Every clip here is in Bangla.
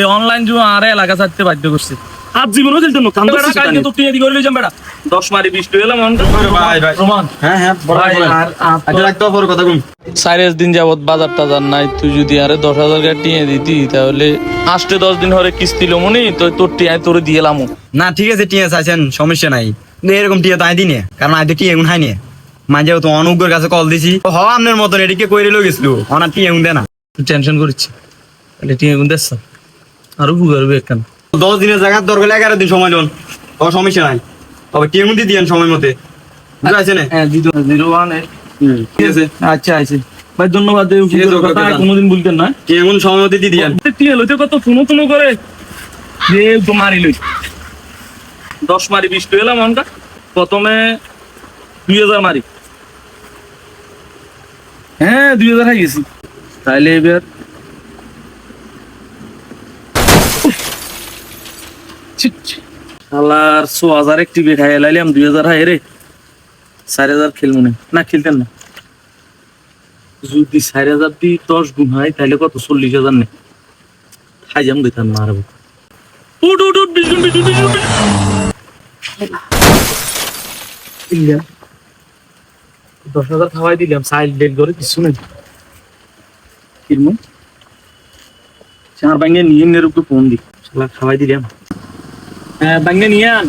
এই অনলাইন জুয়া আরে এলাকা ছাড়তে বাধ্য করছে। আজ জীবনও খেলতে না কান্দো বেটা কালকে তো তুই এদি করে লই যাম বেটা 10 মারি 20 হইলাম অন ভাই ভাই প্রমাণ। হ্যাঁ হ্যাঁ ভাই আর আচ্ছা রাখতো পরে কথা কম। 4 দিন যাবত বাজার টাজার নাই, তুই যদি আরে 10,000 টাকা টিয়ে দিতি তাহলে 8-10 দিন হরে কিস্তি লমনি তো তোর টিয়াই তোরে দিয়ে এলাম। না ঠিক আছে টিয়া চাইছেন সমস্যা নাই, কিন্তু এরকম টিয়া তাই দিনে কারণ আই তো টিয়া এগুন হাইনি মাঝে তো অনুগ্রর কাছে কল দিছি হ আপনার মতন এদিকে কইরে লই গেছিল অনা টিয়া এগুন দেনা টেনশন করিস তাহলে টিয়া গুন দেছ আর বুগারবে কেন 10 দিনের জায়গা দরকার 11 দিন সময় লোন ও সমস্যা নাই, তবে টিয়া এগুন দিয়েন সময় মতে বুঝাইছে না। হ্যাঁ 01 ঠিক আছে আচ্ছা আইছে ভাই ধন্যবাদ এই ঠিক আছে, কথা ওকে, কোনোদিন ভুলতেন না। টিয়া এগুন সময় মতে দিয়ে দিয়েন। টিয়া লইতে কত ফোনো করে যে তো মারি লই 10 মারি 20 হইলাম অনটা প্রথমে 2000 মারি হ্যাঁ 2000 হয়ে গেছি তাইলে এবার শালার 6000 একটি খাই লাইলাম 2000 হাই রে 4000 খেলবো না খেলতেন না যদি 4000 দি 10 গুণ হয় তাহলে কত 40000 নেই খাই যাম দিতাম মারবো উঠ 20 গুণ 20 10,000 খাওয়াই দিলাম সাইড ডেট করে কিছু নেই কিরমু 4 বাঙ্গে নিয়ে নের উপর ফোন দি শালা খাওয়াই দিলাম হ্যাঁ বাঙ্গে নিয়ে আন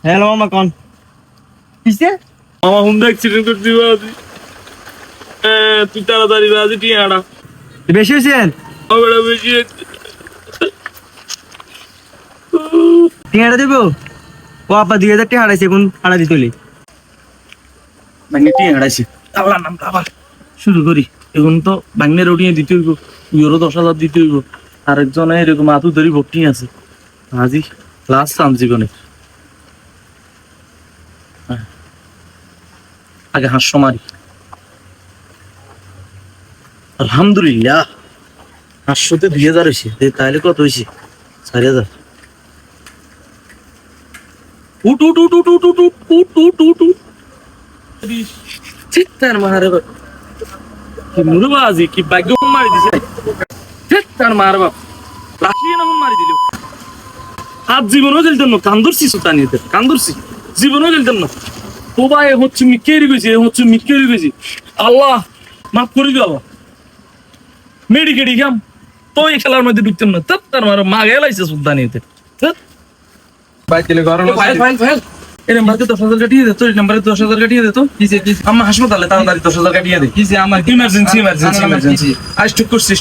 হ্যালো মামা কোন কিসে মামা হুন্ডা অ্যাক্সিডেন্ট করতে বাজি তুই তাড়াতাড়ি বাজি টিয়াড়া বেশি হইছেন বড় বেশি টিয়াটা দিব ও আপা 2000 টাকা হারাইছে কোন হারা দিতলি বাঙ্গে টিয়াড়াইছি আল্লাহর নাম আবার শুরু করি এখন তো বাঙ্গের ওটিয়ে দিতে হইব ইউরো 10,000 দিতে হইব আরেকজনে এরকম আতু ধরি ভর্তি আছে আজি লাস্ট চান্স জীবনে আগে 500 মারি আলহামদুলিল্লাহ 500 তে 2000 হয়েছে তাহলে কত হয়েছে 4000 উঠ চিত্তার মারে কি মুরবাজি কি ভাগ্য মারি দিছে চিত্তার মার বাপ রাশিয়া নাম মারি দিল আজ জীবনও খেলতেন না কান্দুরছি সুতানিতে কান্দুরছি জীবনও খেলতেন না তো ভাই হচ্ছে মিকেরি গেছি আল্লাহ মাফ করে দিও আল্লাহ মেডিকেডি খাম তো এই খেলার মধ্যে ঢুকতেন না তার মার মা গেলাইছে সুতানিতে ভাই তেলে গরম ফাইল এই নাম্বারে 10,000 কাটিয়ে দে তোর নাম্বারে 10,000 কাটিয়ে দে তো কিসে আমার হাসপাতালে তাড়াতাড়ি 10,000 কাটিয়ে দে কিসে আমার ইমার্জেন্সি আজ টুক করছিস